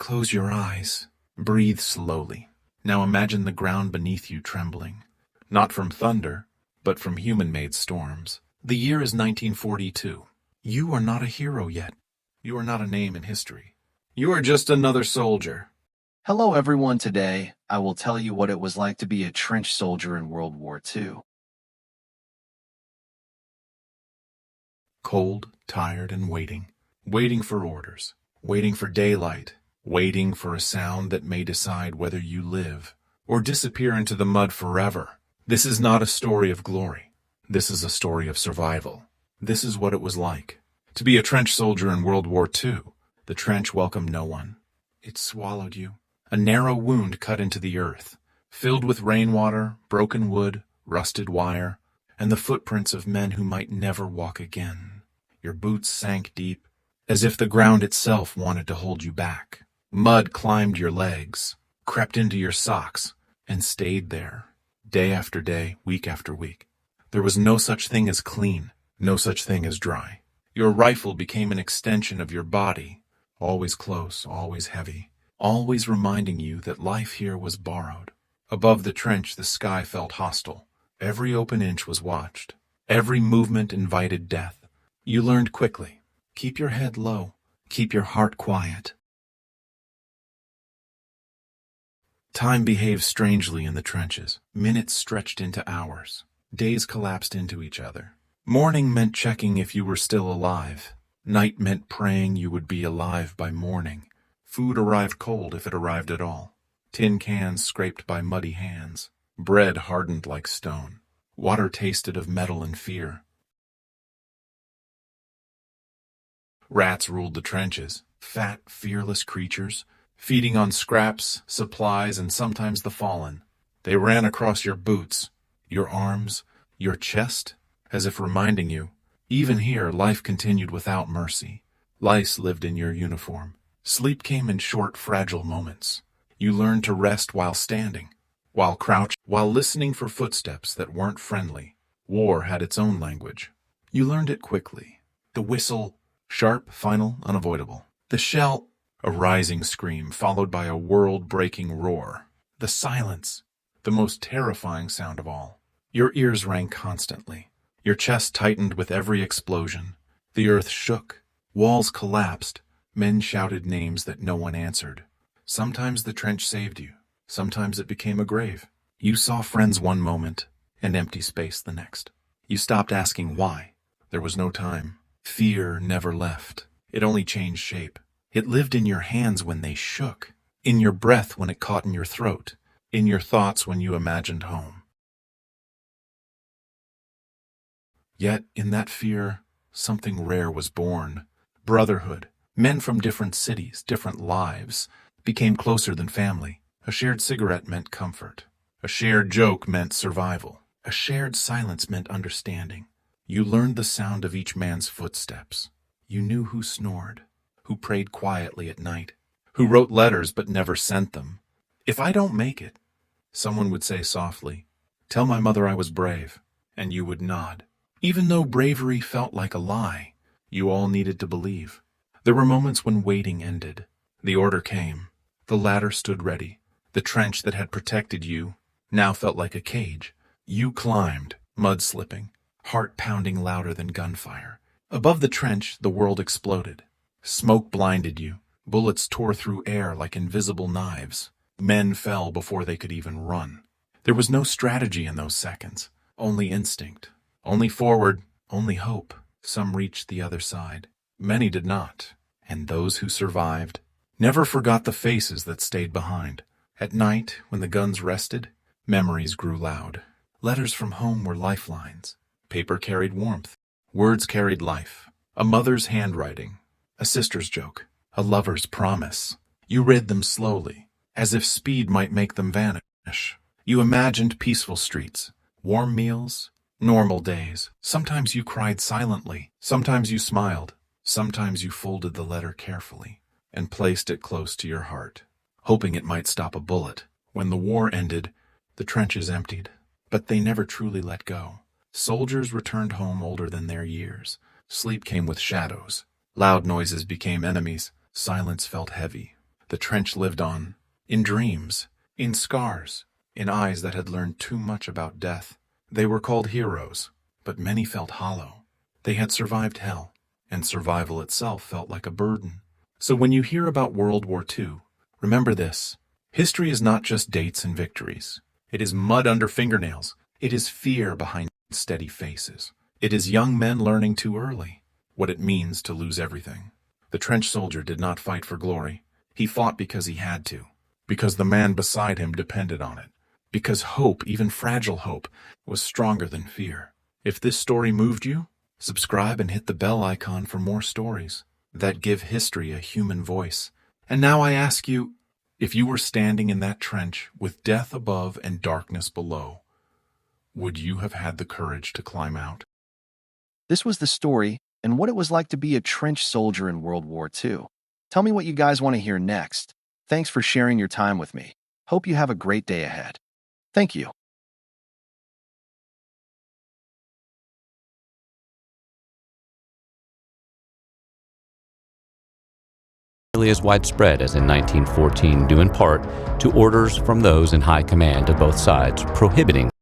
Close your eyes. Breathe slowly. Now imagine the ground beneath you trembling. Not from thunder, but from human-made storms. The year is 1942. You are not a hero yet. You are not a name in history. You are just another soldier. Hello everyone, today I will tell you what it was like to be a trench soldier in World War II. Cold, tired, and waiting. Waiting for orders. Waiting for daylight. Waiting for a sound that may decide whether you live or disappear into the mud forever. This is not a story of glory. This is a story of survival. This is what it was like to be a trench soldier in World War II. The trench welcomed no one. It swallowed you. A narrow wound cut into the earth, filled with rainwater, broken wood, rusted wire, and the footprints of men who might never walk again. Your boots sank deep, as if the ground itself wanted to hold you back. Mud climbed your legs, crept into your socks, and stayed there, day after day, week after week. There was no such thing as clean, no such thing as dry. Your rifle became an extension of your body, always close, always heavy, always reminding you that life here was borrowed. Above the trench, the sky felt hostile. Every open inch was watched. Every movement invited death. You learned quickly. Keep your head low. Keep your heart quiet. Time behaved strangely in the trenches. Minutes stretched into hours. Days collapsed into each other. Morning meant checking if you were still alive. Night meant praying you would be alive by morning. Food arrived cold if it arrived at all. Tin cans scraped by muddy hands. Bread hardened like stone. Water tasted of metal and fear. Rats ruled the trenches. Fat, fearless creatures, feeding on scraps, supplies, and sometimes the fallen. They ran across your boots, your arms, your chest, as if reminding you, even here life continued without mercy. Lice lived in your uniform. Sleep came in short, fragile moments. You learned to rest while standing, while crouched, while listening for footsteps that weren't friendly. War had its own language. You learned it quickly. The whistle, sharp, final, unavoidable. The shell, a rising scream followed by a world-breaking roar. The silence, the most terrifying sound of all. Your ears rang constantly. Your chest tightened with every explosion. The earth shook. Walls collapsed. Men shouted names that no one answered. Sometimes the trench saved you. Sometimes it became a grave. You saw friends one moment and empty space the next. You stopped asking why. There was no time. Fear never left. It only changed shape. It lived in your hands when they shook, in your breath when it caught in your throat, in your thoughts when you imagined home. Yet, in that fear, something rare was born. Brotherhood. Men from different cities, different lives, became closer than family. A shared cigarette meant comfort. A shared joke meant survival. A shared silence meant understanding. You learned the sound of each man's footsteps. You knew who snored, who prayed quietly at night, who wrote letters but never sent them. If I don't make it, someone would say softly, "Tell my mother I was brave," and you would nod. Even though bravery felt like a lie, you all needed to believe. There were moments when waiting ended. The order came. The ladder stood ready. The trench that had protected you now felt like a cage. You climbed, mud slipping, heart pounding louder than gunfire. Above the trench, the world exploded. Smoke blinded you. Bullets tore through air like invisible knives. Men fell before they could even run. There was no strategy in those seconds, only instinct. Only forward, only hope. Some reached the other side. Many did not. And those who survived never forgot the faces that stayed behind. At night, when the guns rested, memories grew loud. Letters from home were lifelines. Paper carried warmth. Words carried life. A mother's handwriting. A sister's joke. A lover's promise. You read them slowly, as if speed might make them vanish. You imagined peaceful streets, warm meals, normal days. Sometimes you cried silently. Sometimes you smiled. Sometimes you folded the letter carefully and placed it close to your heart, hoping it might stop a bullet. When the war ended, the trenches emptied, but they never truly let go. Soldiers returned home older than their years. Sleep came with shadows. Loud noises became enemies. Silence felt heavy. The trench lived on, in dreams, in scars, in eyes that had learned too much about death. They were called heroes, but many felt hollow. They had survived hell, and survival itself felt like a burden. So when you hear about World War II, remember this. History is not just dates and victories. It is mud under fingernails. It is fear behind steady faces. It is young men learning too early what it means to lose everything. The trench soldier did not fight for glory. He fought because he had to, because the man beside him depended on it, because hope, even fragile hope, was stronger than fear. If this story moved you, subscribe and hit the bell icon for more stories that give history a human voice. And now I ask you, if you were standing in that trench with death above and darkness below, would you have had the courage to climb out? This was the story and what it was like to be a trench soldier in World War II. Tell me what you guys want to hear next. Thanks for sharing your time with me. Hope you have a great day ahead. Thank you. Nearly as widespread as in 1914, due in part to orders from those in high command of both sides prohibiting